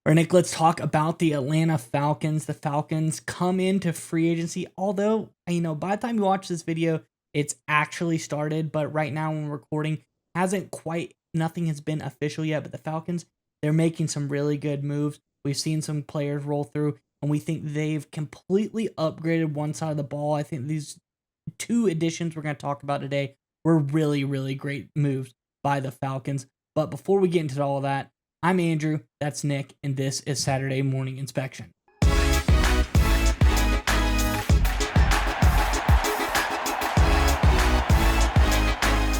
All right, Nick, let's talk about the Atlanta Falcons. The Falcons come into free agency, although, by the time you watch this video, it's actually started. But right now, when we're recording, nothing has been official yet. But the Falcons, they're making some really good moves. We've seen some players roll through, and we think they've completely upgraded one side of the ball. I think these two additions we're going to talk about today were really, really great moves by the Falcons. But before we get into all of that, I'm Andrew, that's Nick, and this is Saturday Morning Inspection. All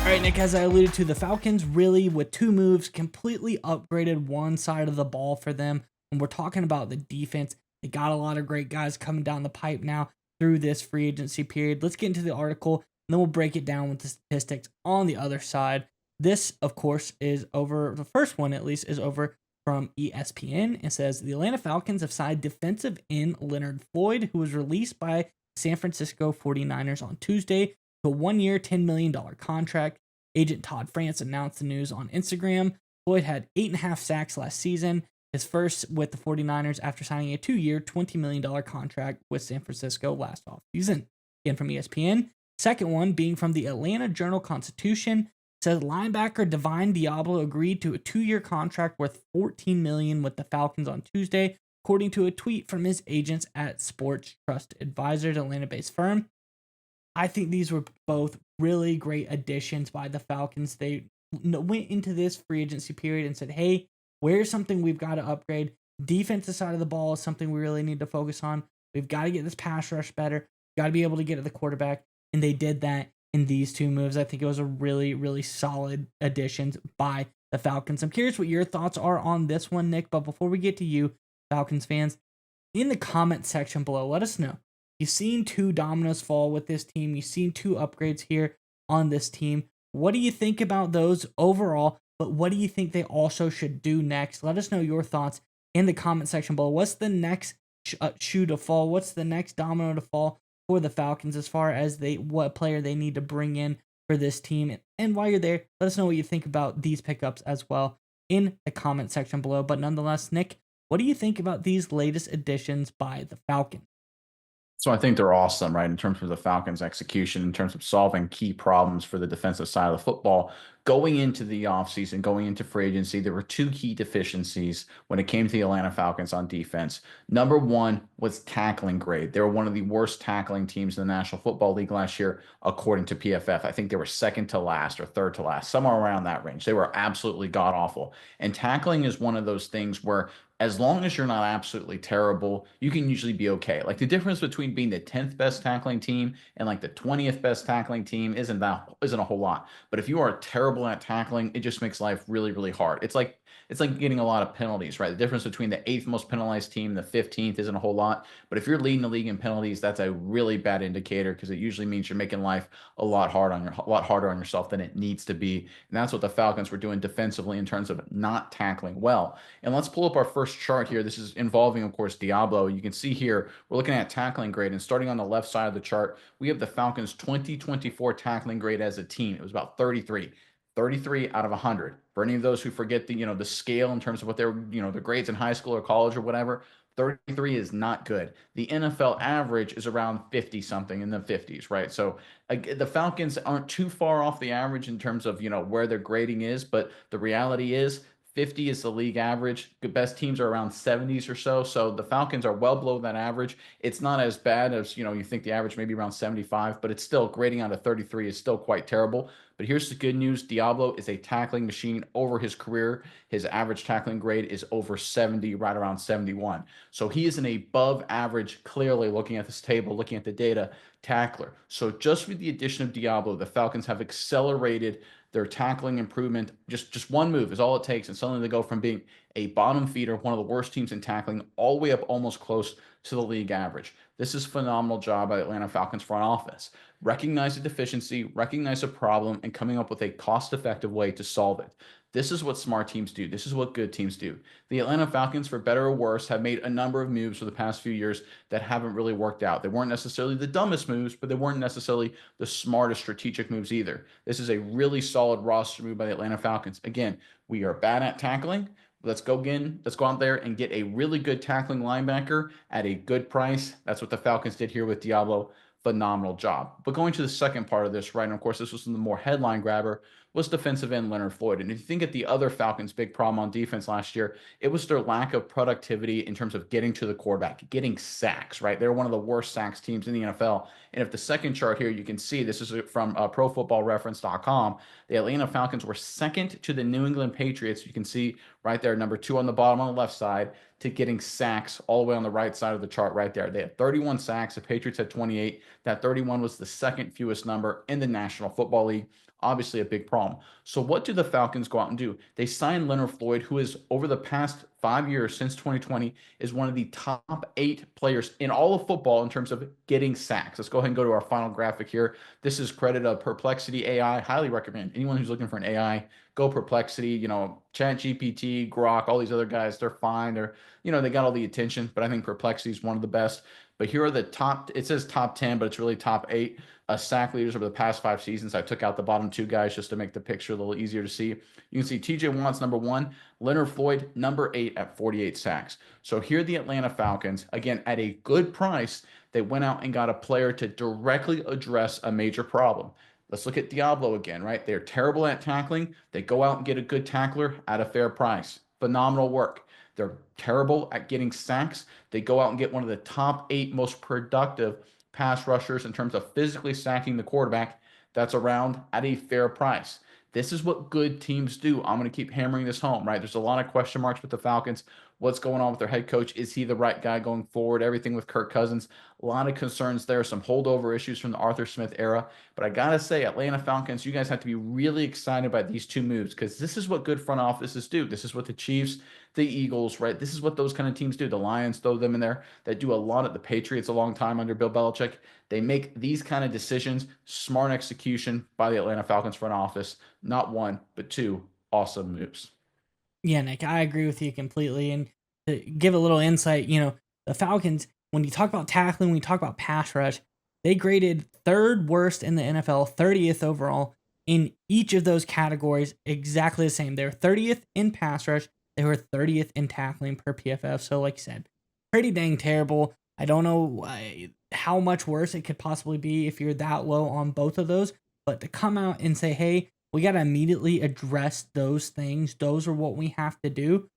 right, Nick, as I alluded to, the Falcons really, with two moves, completely upgraded one side of the ball for them. When we're talking about the defense, they got a lot of great guys coming down the pipe now through this free agency period. Let's get into the article, and then we'll break it down with the statistics on the other side. This, of course, is over, the first one at least, is over from ESPN. It says the Atlanta Falcons have signed defensive end Leonard Floyd, who was released by San Francisco 49ers on Tuesday to a 1-year, $10 million contract. Agent Todd France announced the news on Instagram. Floyd had 8.5 sacks last season, his first with the 49ers after signing a 2-year, $20 million contract with San Francisco last offseason. Again from ESPN. Second one being from the Atlanta Journal-Constitution. Says linebacker Divine Diablo agreed to a 2-year contract worth $14 million with the Falcons on Tuesday, according to a tweet from his agents at Sports Trust Advisors, Atlanta-based firm. I think these were both really great additions by the Falcons. They went into this free agency period and said, hey, where's something we've got to upgrade? Defensive side of the ball is something we really need to focus on. We've got to get this pass rush better. Got to be able to get at the quarterback. And they did that in these two moves. I think it was a really, really solid additions by the Falcons. I'm curious what your thoughts are on this one, Nick. But before we get to you, Falcons fans, in the comment section below, let us know. You've seen two dominoes fall with this team. You've seen two upgrades here on this team. What do you think about those overall? But what do you think they also should do next? Let us know your thoughts in the comment section below. What's the next shoe to fall? What's the next domino to fall for the Falcons as far as what player they need to bring in for this team? And while you're there, let us know what you think about these pickups as well in the comment section below. But nonetheless, Nick, what do you think about these latest additions by the Falcons? So I think they're awesome, right? In terms of the Falcons' execution, in terms of solving key problems for the defensive side of the football. Going into the offseason, going into free agency, there were two key deficiencies when it came to the Atlanta Falcons on defense. Number one was tackling grade. They were one of the worst tackling teams in the National Football League last year, according to PFF. I think they were second to last or third to last, somewhere around that range. They were absolutely god awful. And tackling is one of those things where as long as you're not absolutely terrible, you can usually be okay. Like the difference between being the 10th best tackling team and like the 20th best tackling team isn't a whole lot. But if you are terrible at tackling, it just makes life really, really hard. It's like getting a lot of penalties, right? The difference between the 8th most penalized team and the 15th isn't a whole lot. But if you're leading the league in penalties, that's a really bad indicator because it usually means you're making life a lot harder on yourself than it needs to be. And that's what the Falcons were doing defensively in terms of not tackling well. And let's pull up our first chart here. This is involving, of course, Diablo. You can see here, we're looking at tackling grade. And starting on the left side of the chart, we have the Falcons' 2024 tackling grade as a team. It was about 33. 33 out of 100. For any of those who forget the scale in terms of what their grades in high school or college or whatever, 33 is not good. The NFL average is around 50 something in the 50s, right? So the Falcons aren't too far off the average in terms of where their grading is, but the reality is 50 is the league average. The best teams are around 70s or so. So the Falcons are well below that average. It's not as bad as, you think the average may be around 75, but it's still grading out of 33 is still quite terrible. But here's the good news. Diablo is a tackling machine over his career. His average tackling grade is over 70, right around 71. So he is an above average, clearly looking at this table, looking at the data, tackler. So just with the addition of Diablo, the Falcons have accelerated their tackling improvement. Just one move is all it takes, and suddenly they go from being a bottom feeder, one of the worst teams in tackling, all the way up almost close to the league average. This is a phenomenal job by Atlanta Falcons front office. Recognize the deficiency, recognize a problem, and coming up with a cost-effective way to solve it. This is what smart teams do. This is what good teams do. The Atlanta Falcons, for better or worse, have made a number of moves for the past few years that haven't really worked out. They weren't necessarily the dumbest moves, but they weren't necessarily the smartest strategic moves either. This is a really solid roster move by the Atlanta Falcons. Again, we are bad at tackling. Let's go again. Let's go out there and get a really good tackling linebacker at a good price. That's what the Falcons did here with Diablo. Phenomenal job. But going to the second part of this, right? And of course, this was the more headline grabber, was defensive end Leonard Floyd. And if you think at the other Falcons' big problem on defense last year, it was their lack of productivity in terms of getting to the quarterback, getting sacks, right? They're one of the worst sacks teams in the NFL. And if the second chart here, you can see this is from ProFootballReference.com. The Atlanta Falcons were second to the New England Patriots. You can see right there, number 2 on the bottom on the left side, to getting sacks all the way on the right side of the chart right there. They had 31 sacks. The Patriots had 28. That 31 was the second fewest number in the National Football League. Obviously a big problem. So what do the Falcons go out and do? They signed Leonard Floyd, who is over the past 5 years since 2020 is one of the top 8 players in all of football in terms of getting sacks. Let's go ahead and go to our final graphic here. This is credit of Perplexity AI. Highly recommend anyone who's looking for an AI, go Perplexity, Chat GPT, Grok, all these other guys, they're fine. They got all the attention, but I think Perplexity is one of the best. But here are the top, it says top 10, but it's really top 8 sack leaders over the past 5 seasons. I took out the bottom 2 guys just to make the picture a little easier to see. You can see TJ Watt's number 1, Leonard Floyd, number 8 at 48 sacks. So here the Atlanta Falcons, again, at a good price, they went out and got a player to directly address a major problem. Let's look at Diablo again, right? They're terrible at tackling. They go out and get a good tackler at a fair price. Phenomenal work. They're terrible at getting sacks. They go out and get one of the top 8 most productive pass rushers in terms of physically sacking the quarterback that's around at a fair price. This is what good teams do. I'm going to keep hammering this home, right? There's a lot of question marks with the Falcons. What's going on with their head coach? Is he the right guy going forward? Everything with Kirk Cousins. A lot of concerns there. Some holdover issues from the Arthur Smith era. But I got to say, Atlanta Falcons, you guys have to be really excited by these 2 moves because this is what good front offices do. This is what the Chiefs, the Eagles, right? This is what those kind of teams do. The Lions throw them in there. That do a lot at the Patriots a long time under Bill Belichick. They make these kind of decisions, smart execution by the Atlanta Falcons front office. Not 1, but 2 awesome moves. Yeah, Nick, I agree with you completely. And to give a little insight, the Falcons, when you talk about tackling, when you talk about pass rush, they graded 3rd worst in the NFL, 30th overall in each of those categories, exactly the same. They were 30th in pass rush, they were 30th in tackling per PFF. So, like you said, pretty dang terrible. I don't know how much worse it could possibly be if you're that low on both of those, but to come out and say, hey, we got to immediately address those things. Those are what we have to do.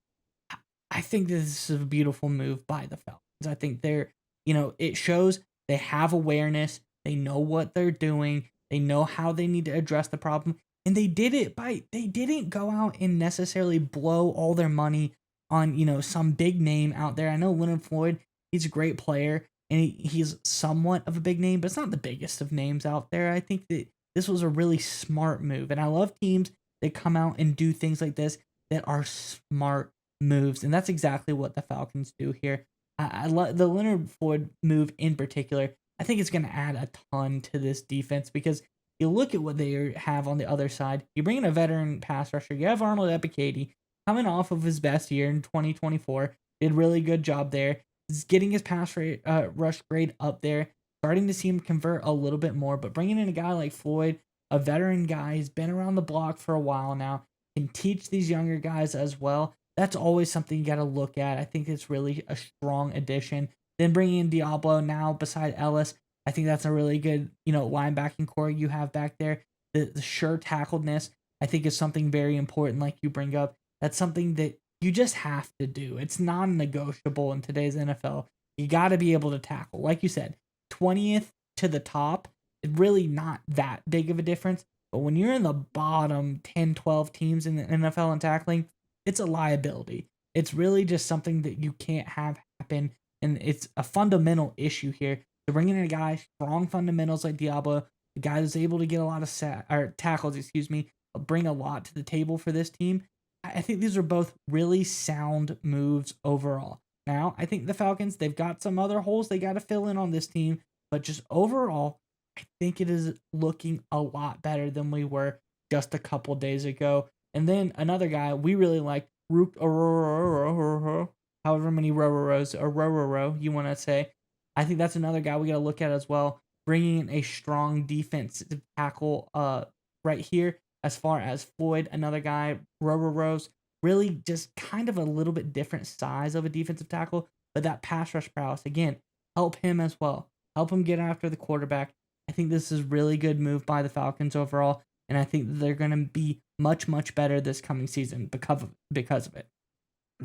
I think this is a beautiful move by the Falcons. I think it shows they have awareness. They know what they're doing. They know how they need to address the problem. And they did it they didn't go out and necessarily blow all their money on, some big name out there. I know Leonard Floyd, he's a great player and he's somewhat of a big name, but it's not the biggest of names out there. I think that this was a really smart move. And I love teams that come out and do things like this that are smart moves. And that's exactly what the Falcons do here. I love the Leonard Floyd move in particular. I think it's going to add a ton to this defense because you look at what they have on the other side. You bring in a veteran pass rusher. You have Arnold Ebiketie coming off of his best year in 2024. Did a really good job there. He's getting his pass rush grade up there. Starting to see him convert a little bit more, but bringing in a guy like Floyd, a veteran guy, he's been around the block for a while now, can teach these younger guys as well. That's always something you got to look at. I think it's really a strong addition. Then bringing in Diablo now beside Ellis, I think that's a really good, linebacking core you have back there. The sure tackledness, I think, is something very important, like you bring up. That's something that you just have to do. It's non-negotiable in today's NFL. You got to be able to tackle. Like you said, 20th to the top, it's really not that big of a difference. But when you're in the bottom 10, 12 teams in the NFL in tackling, it's a liability. It's really just something that you can't have happen. And it's a fundamental issue here. So bringing in a guy, strong fundamentals like Diablo, the guy that's able to get a lot of tackles, bring a lot to the table for this team. I think these are both really sound moves overall. Now, I think the Falcons, they've got some other holes they got to fill in on this team, but just overall, I think it is looking a lot better than we were just a couple days ago. And then another guy we really liked, however many Rororo you want to say. I think that's another guy we got to look at as well, bringing in a strong defensive tackle right here as far as Floyd, another guy, Roro's really just kind of a little bit different size of a defensive tackle, but that pass rush prowess, again, help him as well. Help him get after the quarterback. I think this is really good move by the Falcons overall, and I think they're going to be much, much better this coming season because of it.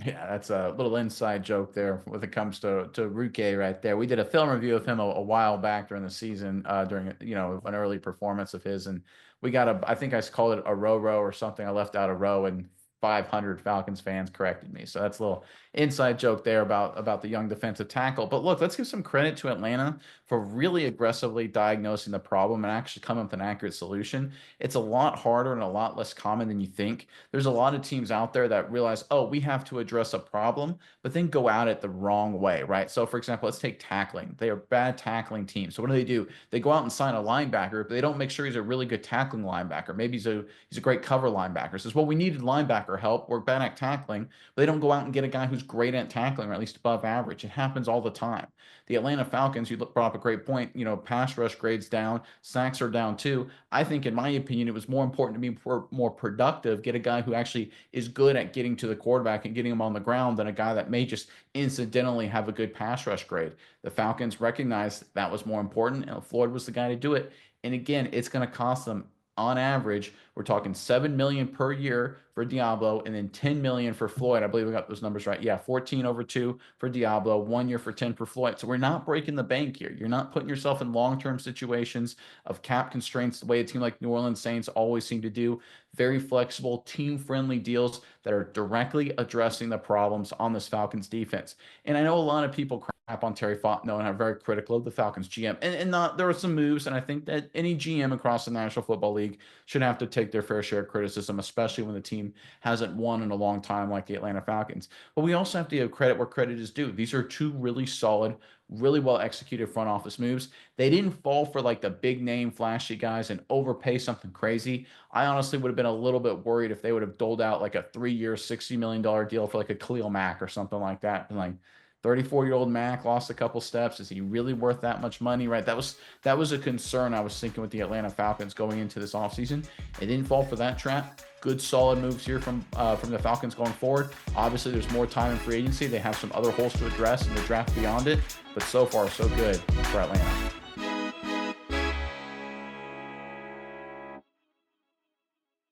Yeah, that's a little inside joke there when it comes to Ruke right there. We did a film review of him a while back during the season, during an early performance of his, and we got I think I called it a row or something. I left out a row, and 500 Falcons fans corrected me. So that's a little inside joke there about the young defensive tackle. But look, let's give some credit to Atlanta for really aggressively diagnosing the problem and actually coming up with an accurate solution. It's a lot harder and a lot less common than you think. There's a lot of teams out there that realize, oh, we have to address a problem, but then go at it the wrong way, right? So, for example, let's take tackling. They are bad tackling teams. So what do? They go out and sign a linebacker, but they don't make sure he's a really good tackling linebacker. Maybe he's a great cover linebacker. Says, well, we needed linebacker help. We're bad at tackling, but they don't go out and get a guy who's great at tackling or at least above average. It happens all the time. The Atlanta Falcons, you brought up a great point. Pass rush grades down, sacks are down too. I think, in my opinion, it was more important to be more productive, get a guy who actually is good at getting to the quarterback and getting him on the ground than a guy that may just incidentally have a good pass rush grade. The Falcons recognized that was more important, and Floyd was the guy to do it. And again, it's going to cost them, on average, we're talking $7 million per year for Diablo, and then $10 million for Floyd. I believe we got those numbers right. Yeah, 14 over 2 for Diablo, 1 year for 10 for Floyd. So we're not breaking the bank here. You're not putting yourself in long-term situations of cap constraints the way a team like New Orleans Saints always seem to do. Very flexible, team-friendly deals that are directly addressing the problems on this Falcons defense. And I know a lot of people crap on Terry Fontenot and are very critical of the Falcons GM. And not, there are some moves, and I think that any GM across the National Football League should have to take their fair share of criticism, especially when the team hasn't won in a long time like the Atlanta Falcons. But we also have to give credit where credit is due. These are two really solid, really well executed front office moves. They didn't fall for like the big name flashy guys and overpay something crazy. I honestly would have been a little bit worried if they would have doled out like a 3-year, $60 million deal for like a Khalil Mack or something like that. And like, 34-year-old Mack lost a couple steps. Is he really worth that much money? Right. That was a concern I was thinking with the Atlanta Falcons going into this offseason. It didn't fall for that trap. Good solid moves here from the Falcons going forward. Obviously, there's more time in free agency. They have some other holes to address in the draft beyond it, but so far so good for Atlanta.